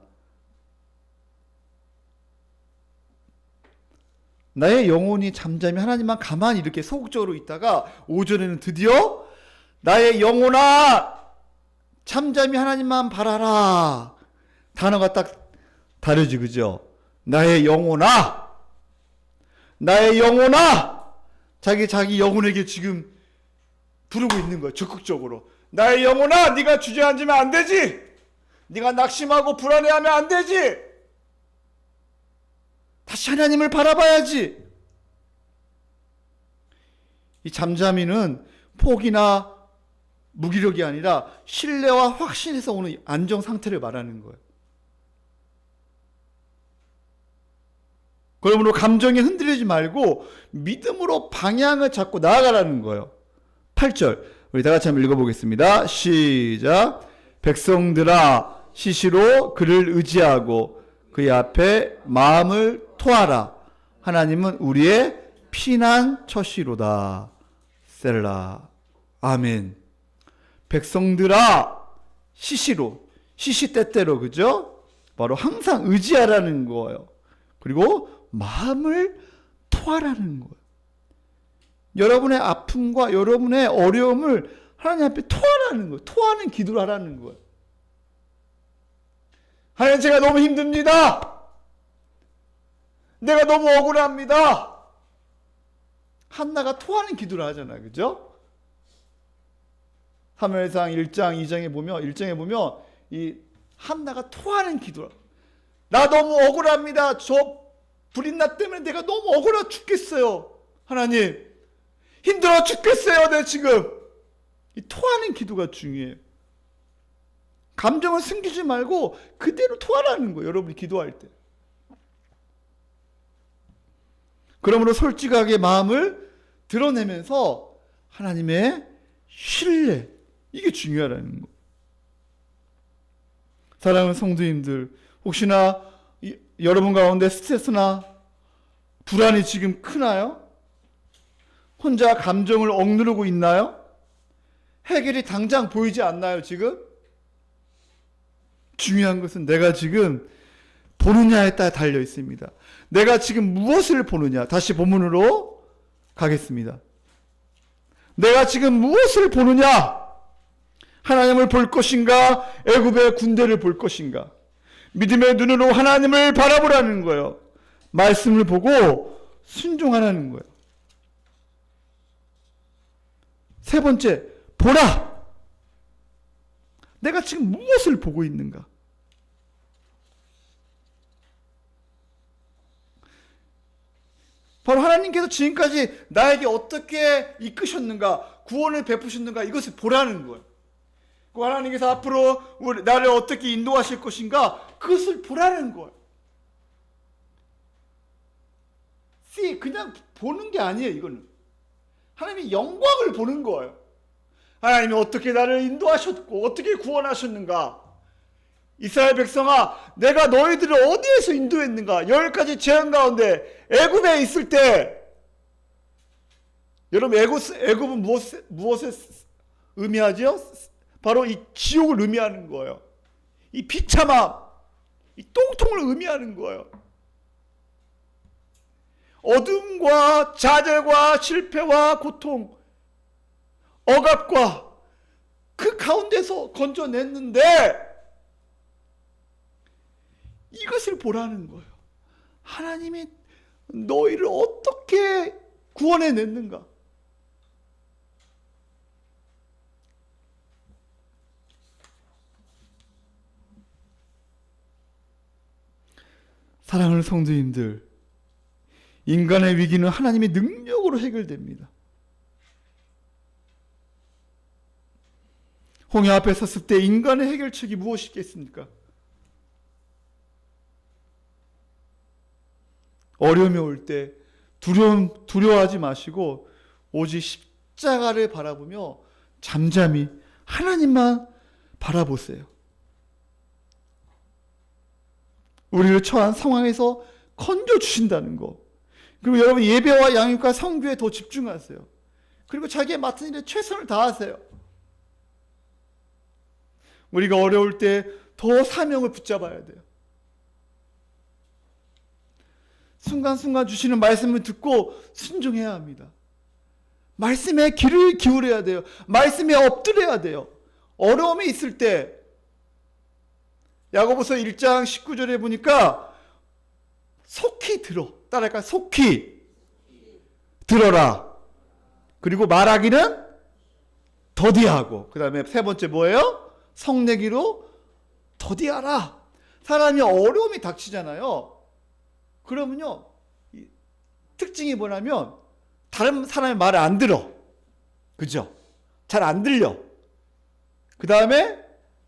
나의 영혼이 잠잠히 하나님만 가만히 이렇게 소극적으로 있다가 5절에는 드디어 나의 영혼아 잠잠히 하나님만 바라라. 단어가 딱 다르지, 그죠? 나의 영혼아, 나의 영혼아, 자기 영혼에게 지금 부르고 있는 거예요. 적극적으로. 나의 영혼아, 네가 주저앉으면 안 되지. 네가 낙심하고 불안해하면 안 되지. 다시 하나님을 바라봐야지. 이 잠잠이는 포기나 무기력이 아니라 신뢰와 확신에서 오는 안정 상태를 말하는 거예요. 그러므로 감정에 흔들리지 말고 믿음으로 방향을 잡고 나아가라는 거예요. 8절 우리 다 같이 한번 읽어보겠습니다. 시작. 백성들아 시시로 그를 의지하고 그의 앞에 마음을 토하라. 하나님은 우리의 피난처시로다. 셀라. 아멘. 백성들아 시시로 시시때때로 그죠? 바로 항상 의지하라는 거예요. 그리고 마음을 토하라는 거예요. 여러분의 아픔과 여러분의 어려움을 하나님 앞에 토하라는 거예요. 토하는 기도를 하라는 거예요. 하나님 제가 너무 힘듭니다. 내가 너무 억울합니다. 한나가 토하는 기도를 하잖아요. 그죠? 사무엘상 1장 2장에 보면 1장에 보면 이 한나가 토하는 기도를 나 너무 억울합니다. 저 불인나 때문에 내가 너무 억울해 죽겠어요. 하나님 힘들어 죽겠어요. 내 지금 이 토하는 기도가 중요해요. 감정을 숨기지 말고 그대로 토하라는 거예요. 여러분이 기도할 때. 그러므로 솔직하게 마음을 드러내면서 하나님의 신뢰, 이게 중요하다는 거. 사랑하는 성도님들, 혹시나 여러분 가운데 스트레스나 불안이 지금 크나요? 혼자 감정을 억누르고 있나요? 해결이 당장 보이지 않나요, 지금? 중요한 것은 내가 지금 보느냐에 따라 달려 있습니다. 내가 지금 무엇을 보느냐. 다시 본문으로 가겠습니다. 내가 지금 무엇을 보느냐? 하나님을 볼 것인가? 애굽의 군대를 볼 것인가? 믿음의 눈으로 하나님을 바라보라는 거예요. 말씀을 보고 순종하라는 거예요. 세 번째, 보라. 내가 지금 무엇을 보고 있는가? 바로 하나님께서 지금까지 나에게 어떻게 이끄셨는가, 구원을 베푸셨는가, 이것을 보라는 거예요. 하나님께서 앞으로 나를 어떻게 인도하실 것인가, 그것을 보라는 거예요. 그냥 보는 게 아니에요, 이거는. 하나님의 영광을 보는 거예요. 하나님이 어떻게 나를 인도하셨고, 어떻게 구원하셨는가. 이스라엘 백성아, 내가 너희들을 어디에서 인도했는가? 10가지 재앙 가운데 애굽에 있을 때, 여러분 애굽은 무엇에 의미하죠? 바로 이 지옥을 의미하는 거예요. 이 비참함, 이 똥통을 의미하는 거예요. 어둠과 좌절과 실패와 고통, 억압과 그 가운데서 건져냈는데 이것을 보라는 거예요. 하나님이 너희를 어떻게 구원해냈는가. 사랑하는 성도님들, 인간의 위기는 하나님의 능력으로 해결됩니다. 홍해 앞에 섰을 때 인간의 해결책이 무엇이겠습니까? 어려움이 올 때 두려워하지 마시고 오직 십자가를 바라보며 잠잠히 하나님만 바라보세요. 우리를 처한 상황에서 건져주신다는 거. 그리고 여러분 예배와 양육과 성교에 더 집중하세요. 그리고 자기의 맡은 일에 최선을 다하세요. 우리가 어려울 때 더 사명을 붙잡아야 돼요. 순간순간 주시는 말씀을 듣고 순종해야 합니다. 말씀에 귀를 기울여야 돼요. 말씀에 엎드려야 돼요. 어려움이 있을 때 야고보서 1장 19절에 보니까 속히 들어. 따라할까요? 속히 들어라. 그리고 말하기는 더디하고. 그 다음에 세 번째 뭐예요? 성내기로 더디하라. 사람이 어려움이 닥치잖아요. 그러면요, 특징이 뭐냐면 다른 사람의 말을 안 들어. 그죠? 잘 안 들려. 그 다음에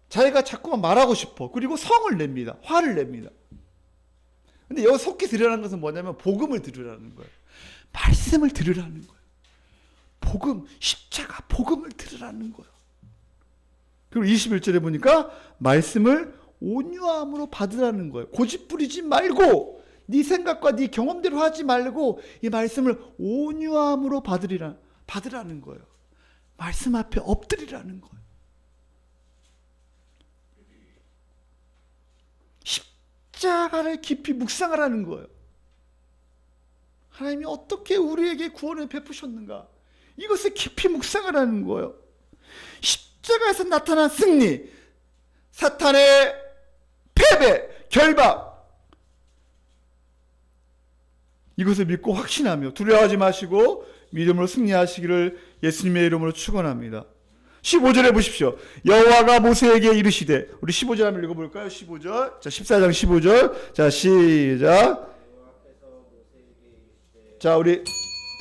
자기가 자꾸만 말하고 싶어. 그리고 성을 냅니다. 화를 냅니다. 근데 여기 속히 들으라는 것은 뭐냐면 복음을 들으라는 거예요. 말씀을 들으라는 거예요. 복음, 십자가 복음을 들으라는 거예요. 그리고 21절에 보니까 말씀을 온유함으로 받으라는 거예요. 고집 부리지 말고 네 생각과 네 경험대로 하지 말고 이 말씀을 온유함으로 받으라는 거예요. 말씀 앞에 엎드리라는 거예요. 십자가를 깊이 묵상하라는 거예요. 하나님이 어떻게 우리에게 구원을 베푸셨는가, 이것을 깊이 묵상하라는 거예요. 십자가에서 나타난 승리, 사탄의 패배, 결박, 이것을 믿고 확신하며 두려워하지 마시고 믿음으로 승리하시기를 예수님의 이름으로 축원합니다. 15절에 보십시오. 여호와가 모세에게 이르시되, 우리 15절 한번 읽어볼까요? 15절. 자, 14장 15절. 자, 시작. 자, 우리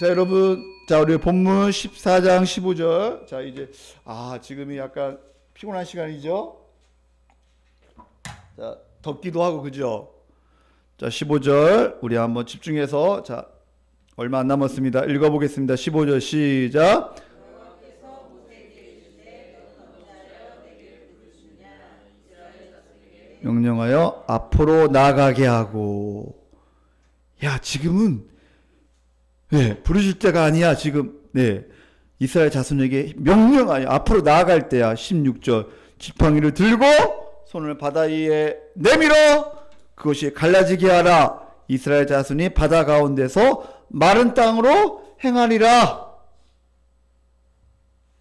자, 여러분, 자, 우리 본문 14장 15절. 자, 이제 지금이 약간 피곤한 시간이죠. 자, 덥기도 하고 그죠? 자, 15절 우리 한번 집중해서, 자, 얼마 안 남았습니다. 읽어보겠습니다. 15절 시작. 명령하여 앞으로 나가게 하고. 야, 지금은 부르실 때가 아니야. 지금 이스라엘 자손에게 명령하여 앞으로 나아갈 때야. 16절 지팡이를 들고 손을 바다 위에 내밀어 그것이 갈라지게 하라. 이스라엘 자손이 바다 가운데서 마른 땅으로 행하리라.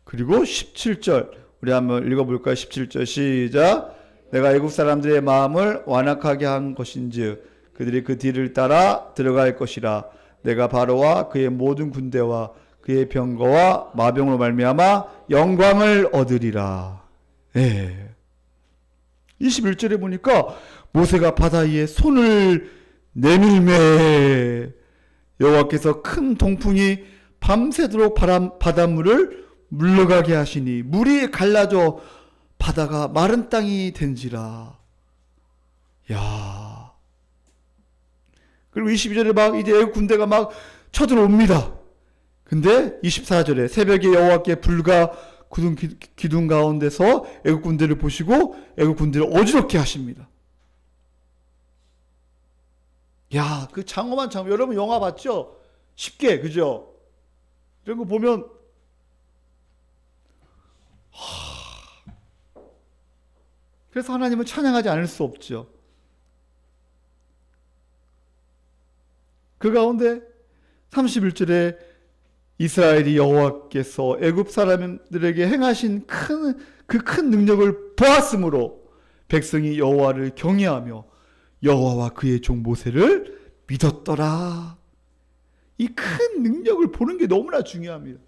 그리고 17절 우리 한번 읽어볼까요? 17절 시작. 내가 애국 사람들의 마음을 완악하게 한 것인즉 그들이 그 뒤를 따라 들어갈 것이라. 내가 바로와 그의 모든 군대와 그의 병거와 마병으로 말미암아 영광을 얻으리라. 21절에 보니까 모세가 바다 위에 손을 내밀매 여호와께서 큰 동풍이 밤새도록 바닷물을 물러가게 하시니 물이 갈라져 바다가 마른 땅이 된지라. 야. 그리고 22절에 막 이제 애국 군대가 막 쳐들어옵니다. 근데 24절에 새벽에 여호와께 불과 굳은 기둥 가운데서 애국 군대를 보시고 애국 군대를 어지럽게 하십니다. 야, 그 장엄한 장엄. 여러분 영화 봤죠? 쉽게, 그죠? 이런 거 보면 그래서 하나님은 찬양하지 않을 수 없죠. 그 가운데 31절에 이스라엘이 여호와께서 애굽 사람들에게 행하신 큰 능력을 보았으므로 백성이 여호와를 경외하며 여호와와 그의 종 모세를 믿었더라. 이 큰 능력을 보는 게 너무나 중요합니다.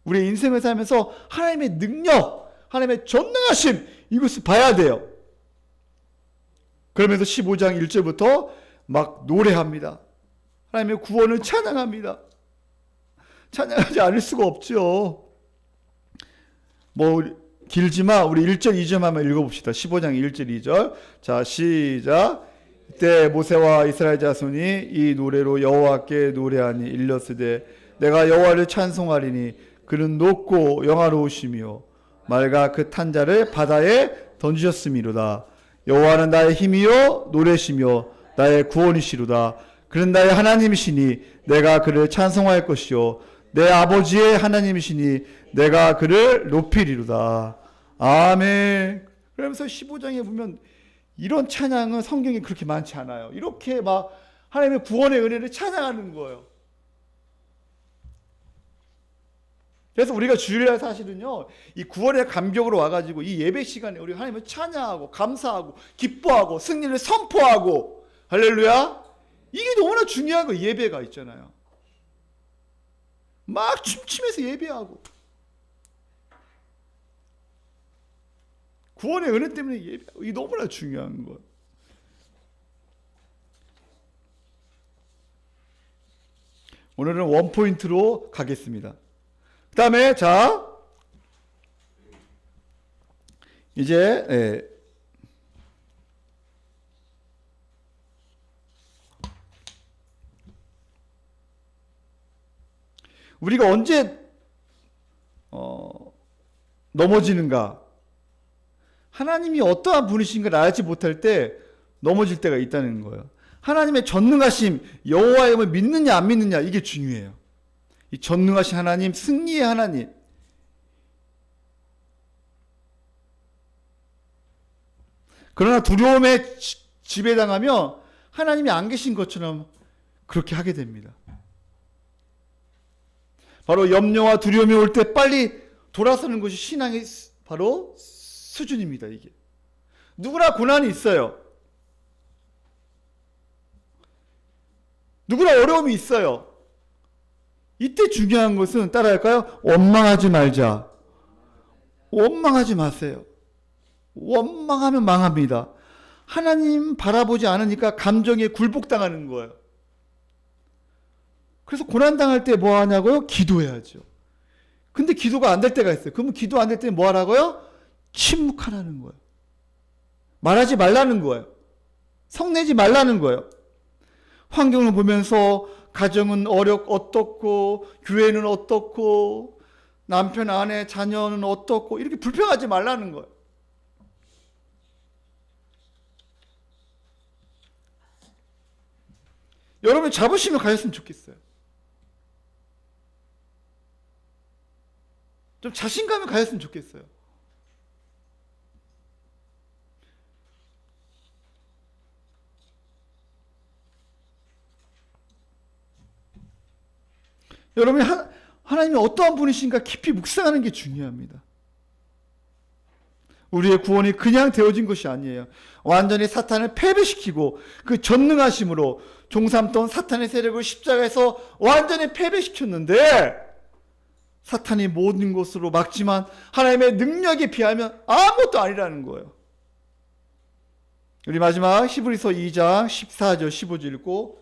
우리의 인생을 살면서 하나님의 능력, 하나님의 전능하심, 이것을 봐야 돼요. 그러면서 15장 1절부터 막 노래합니다. 하나님의 구원을 찬양합니다. 찬양하지 않을 수가 없죠. 뭐 길지만 우리 1절 2절 한번 읽어봅시다. 15장 1절 2절. 자, 시작. 이때 모세와 이스라엘 자손이 이 노래로 여호와께 노래하니 일렀으되 내가 여호와를 찬송하리니 그는 높고 영화로우시며 맑아 그 탄자를 바다에 던지셨음이로다. 여호와는 나의 힘이요 노래시며 나의 구원이시로다. 그는 나의 하나님이시니 내가 그를 찬송할 것이요 내 아버지의 하나님이시니 내가 그를 높이리로다. 아멘. 그러면서 15장에 보면 이런 찬양은 성경에 그렇게 많지 않아요. 이렇게 막 하나님의 구원의 은혜를 찬양하는 거예요. 그래서 우리가 주일날 사실은요, 이 구원의 감격으로 와가지고 이 예배 시간에 우리 하나님을 찬양하고 감사하고 기뻐하고 승리를 선포하고 할렐루야. 이게 너무나 중요한 거. 예배가 있잖아요. 막 춤추면서 예배하고 구원의 은혜 때문에 예배하고 이게 너무나 중요한 거예요. 오늘은 원포인트로 가겠습니다. 그 다음에 자 이제 우리가 언제 넘어지는가? 하나님이 어떠한 분이신가 알지 못할 때 넘어질 때가 있다는 거예요. 하나님의 전능하심, 여호와의 힘을 믿느냐 안 믿느냐 이게 중요해요. 이 전능하신 하나님, 승리의 하나님. 그러나 두려움에 지배당하면 하나님이 안 계신 것처럼 그렇게 하게 됩니다. 바로 염려와 두려움이 올 때 빨리 돌아서는 것이 신앙의 바로 수준입니다. 이게 누구나 고난이 있어요. 누구나 어려움이 있어요. 이때 중요한 것은 따라할까요? 원망하지 말자. 원망하지 마세요. 원망하면 망합니다. 하나님 바라보지 않으니까 감정에 굴복당하는 거예요. 그래서 고난당할 때 뭐 하냐고요? 기도해야죠. 근데 기도가 안 될 때가 있어요. 그러면 기도 안 될 때 뭐 하라고요? 침묵하라는 거예요. 말하지 말라는 거예요. 성내지 말라는 거예요. 환경을 보면서 가정은 어떻고 교회는 어떻고 남편 아내 자녀는 어떻고 이렇게 불평하지 말라는 거예요. 여러분 자부심을 가졌으면 좋겠어요. 좀 자신감을 가졌으면 좋겠어요. 여러분이 하나님이 어떠한 분이신가 깊이 묵상하는 게 중요합니다. 우리의 구원이 그냥 되어진 것이 아니에요. 완전히 사탄을 패배시키고 그 전능하심으로 종삼던 사탄의 세력을 십자가에서 완전히 패배시켰는데 사탄이 모든 것으로 막지만 하나님의 능력에 비하면 아무것도 아니라는 거예요. 우리 마지막 히브리서 2장 14절 15절 읽고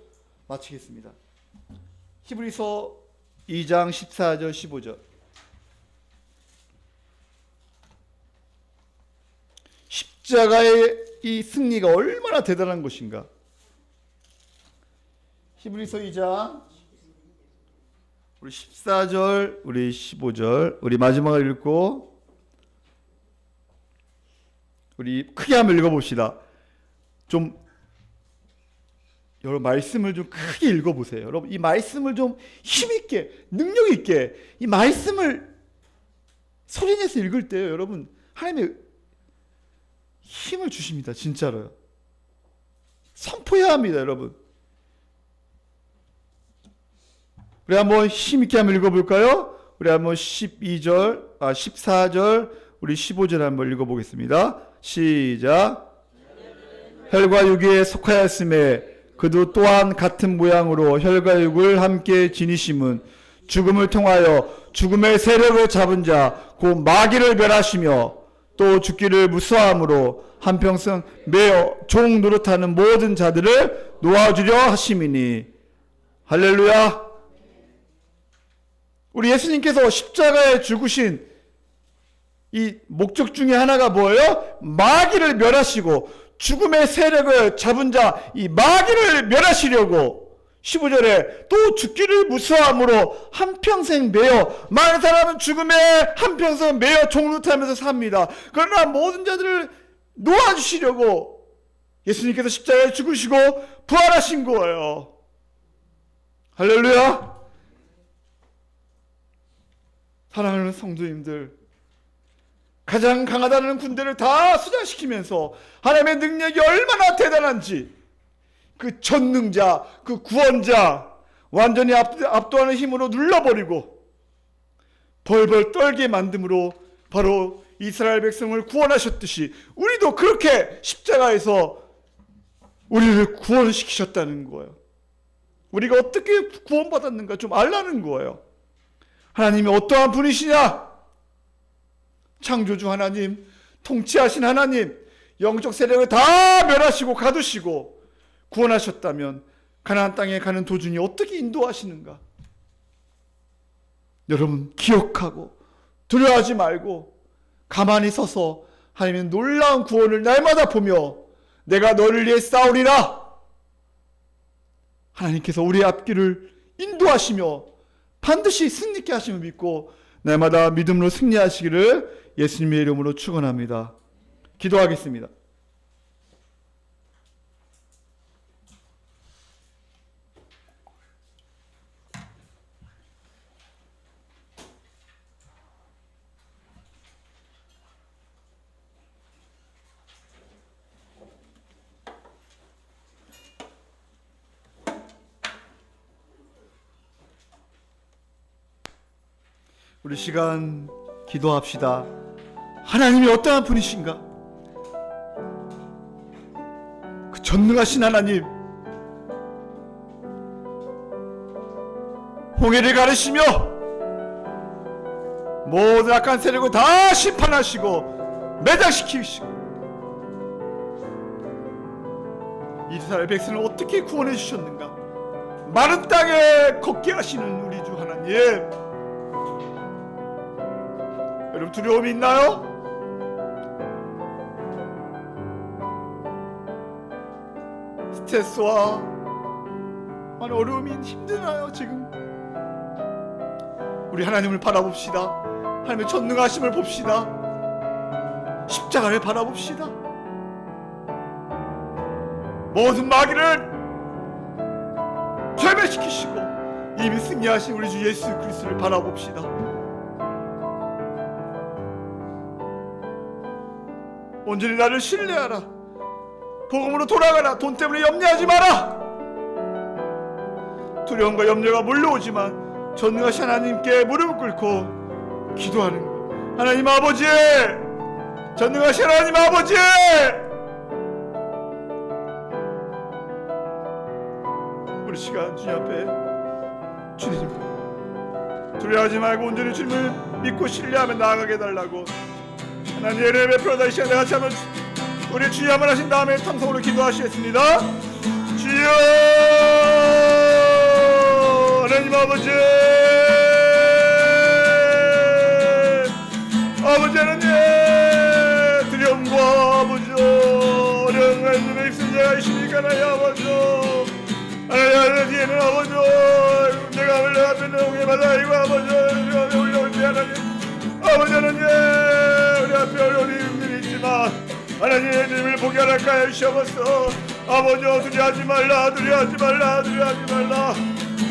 마치겠습니다. 히브리서 2장 14절 15절. 십자가의 이 승리가 얼마나 대단한 것인가. 히브리서 2장 우리 14절 우리 15절 우리 마지막을 읽고 우리 크게 한번 읽어봅시다. 좀 여러분 말씀을 좀 크게 읽어보세요. 여러분 이 말씀을 좀 힘있게 능력있게 이 말씀을 소리내서 읽을 때요 여러분 하나님의 힘을 주십니다. 진짜로요. 선포해야 합니다. 여러분 우리 한번 힘있게 한번 읽어볼까요? 우리 한번 14절 우리 15절 한번 읽어보겠습니다. 시작. 혈과 육에 속하였음에 그도 또한 같은 모양으로 혈과 육을 함께 지니심은 죽음을 통하여 죽음의 세력을 잡은 자 곧 마귀를 멸하시며 또 죽기를 무수함으로 한평생 매어 종 노릇하는 모든 자들을 놓아주려 하심이니. 할렐루야. 우리 예수님께서 십자가에 죽으신 이 목적 중에 하나가 뭐예요? 마귀를 멸하시고 죽음의 세력을 잡은 자 이 마귀를 멸하시려고 15절에 또 죽기를 무수함으로 한평생 매여 많은 사람은 죽음에 한평생 매여 종노릇하면서 삽니다. 그러나 모든 자들을 놓아주시려고 예수님께서 십자가에 죽으시고 부활하신 거예요. 할렐루야. 사랑하는 성도님들 가장 강하다는 군대를 다 수장시키면서 하나님의 능력이 얼마나 대단한지 그 전능자, 그 구원자 완전히 압도하는 힘으로 눌러버리고 벌벌 떨게 만듦으로 바로 이스라엘 백성을 구원하셨듯이 우리도 그렇게 십자가에서 우리를 구원시키셨다는 거예요. 우리가 어떻게 구원받았는가 좀 알라는 거예요. 하나님이 어떠한 분이시냐? 창조주 하나님, 통치하신 하나님, 영적 세력을 다 멸하시고 가두시고 구원하셨다면 가나안 땅에 가는 도중에 어떻게 인도하시는가? 여러분 기억하고 두려워하지 말고 가만히 서서 하나님의 놀라운 구원을 날마다 보며 내가 너를 위해 싸우리라. 하나님께서 우리의 앞길을 인도하시며 반드시 승리케 하심을 믿고 날마다 믿음으로 승리하시기를 예수님의 이름으로 축원합니다. 기도하겠습니다. 우리 시간 기도합시다. 하나님이 어떠한 분이신가? 그 전능하신 하나님, 홍해를 가르시며 모든 악한 세력을 다 심판하시고 매장시키시고 이스라엘 백성을 어떻게 구원해 주셨는가? 마른 땅에 걷게 하시는 우리 주 하나님, 여러분 두려움이 있나요? 스트레스와 많은 어려움이 힘드나요 지금? 우리 하나님을 바라봅시다. 하나님의 전능하심을 봅시다. 십자가를 바라봅시다. 모든 마귀를 퇴배시키시고 이미 승리하신 우리 주 예수 그리스도를 바라봅시다. 온전히 나를 신뢰하라. 복음으로 돌아가라. 돈 때문에 염려하지 마라. 두려움과 염려가 몰려오지만 전능하신 하나님께 무릎을 꿇고 기도하는 것. 하나님 아버지, 전능하신 하나님 아버지, 우리 시간 주님 앞에 주님 두려워하지 말고 온전히 주님을 믿고 신뢰하며 나아가게 해달라고 하나님 예배 베풀어다. 이 시간에 같이 한번 우리 주여 한번 하신 다음에 통성으로 기도하시겠습니다. 주여 하나님 아버지, 아버지 하나님, 두려움과 아버지 어려운 하나님의 입술 자가 있으니까 하나님 아버지, 하나님 뒤에는 아버지 내가 원래 앞에는 오게 받아 이거 아버지 우리가 올라올 때 하나님 아버지 하나님 우리 앞에 어려운 일들이 있지만 하나님 주님을 보게 하랄까 주시옵소서. 아버지 두려워하지 말라, 두려워하지 말라, 두려워하지 말라.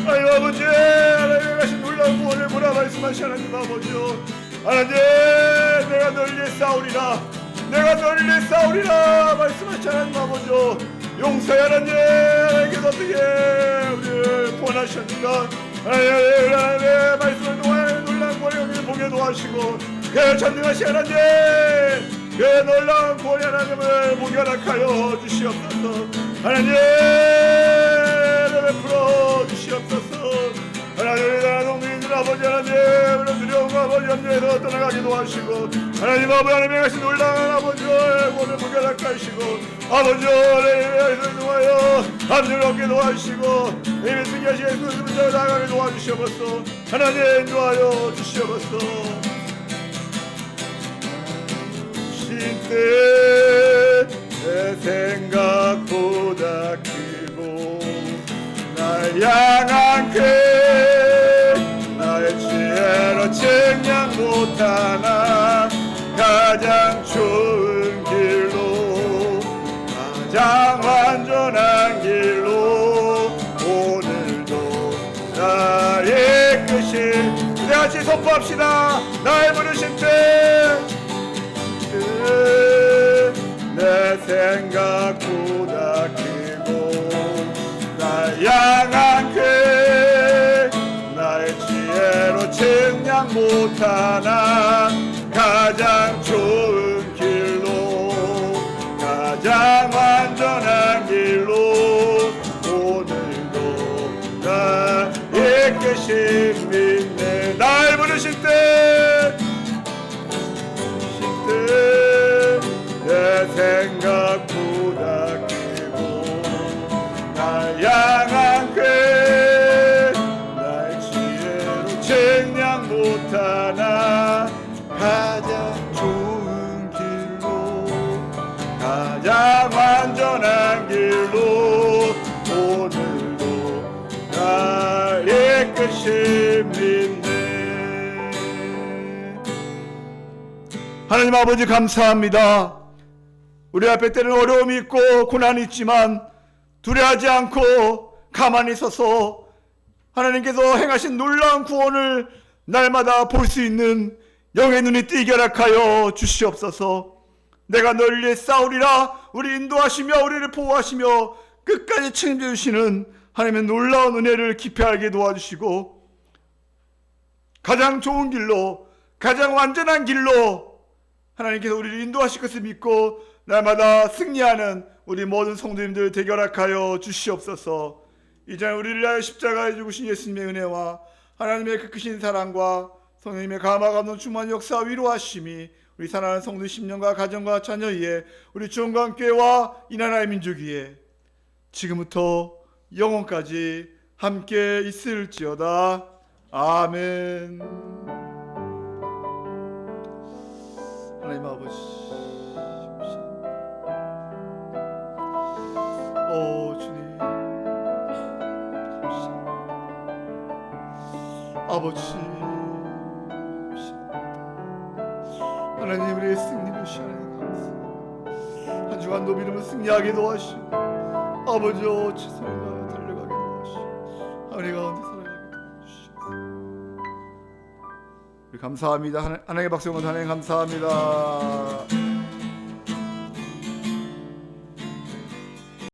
하나님 아버지, 하나님의 가신 놀라운 구원을 보라 말씀하신 하나님 아버지, 하나님 내가 너를 위해 싸우리라, 내가 너를 위해 싸우리라 말씀하신 하나님 아버지, 용서해 하나님. 하나님께서 어떻게 우리를 구원하셨는가. 하나님의 말씀을 통하여 놀라운 구원을 보게 도와주시고 그 전능하신 하나님, 그 놀라운 구원의 하나님을 보게 하여 주시옵소서. 하나님 베풀어 주시옵소서. 하나님 나라 동민들 아버지 하나님 우리 두려움과 아버지 염려에서 떠나가게 도와주시고 하나님 아버지 하나님의 가신 놀라운 아버지 구원을 보게 하시고 아버지 하나님을 통하여 함정을 얻게 도와주시고 이미 승리하신 예수 그리스도를 나아가게 도와주시옵소서. 하나님 인도하여 주시옵소서. 신뜻 내 생각보다 크고 날 향한 그 나의 지혜로 측량 못하나 가장 좋은 길로 가장 완전한 길로 오늘도 나의 끝이 우리 같이 선포합시다. 날 부르신 내 생각보다 크고 날 향한 그 나의 지혜로 측량 못하나 가장 좋은 길로 가장 완전한 길로 오늘도 나의 끝이 믿네. 날 부르실 때 내 생각보다 크고 날 향한 그 나의 지혜로 측량 못하나 가장 좋은 길로 가장 완전한 길로 오늘도 나의 끝이 믿네. 하나님 아버지 감사합니다. 우리 앞에 때는 어려움이 있고 고난이 있지만 두려워하지 않고 가만히 서서 하나님께서 행하신 놀라운 구원을 날마다 볼 수 있는 영의 눈이 뜨게 하여 주시옵소서. 내가 너를 위해 싸우리라. 우리 인도하시며 우리를 보호하시며 끝까지 책임져 주시는 하나님의 놀라운 은혜를 깊이 알게 도와주시고 가장 좋은 길로 가장 완전한 길로 하나님께서 우리를 인도하실 것을 믿고 날마다 승리하는 우리 모든 성도님들 되게 하여 주시옵소서. 이제 우리를 위하여 십자가에 죽으신 예수님의 은혜와 하나님의 그 크신 사랑과 성령님의 감화가 없는 충만 역사 위로하심이 우리 사랑하는 성도 10년과 가정과 자녀 위에 우리 주원과 교회와 이 나라의 민족 위에 지금부터 영원까지 함께 있을지어다. 아멘. 하나님 아버지, 주님 감사합니다. 아버지 하나님, 우리의 승리를 시원하게 감사합니다. 한 주간도 믿음을 승리하게 도와주시고 아버지 최선을 다하여 달려가게 도와주시고 하나님 가운데 살아가게 도와주시옵소서. 우리 감사합니다. 하나님의 박수 한번 하나님 감사합니다.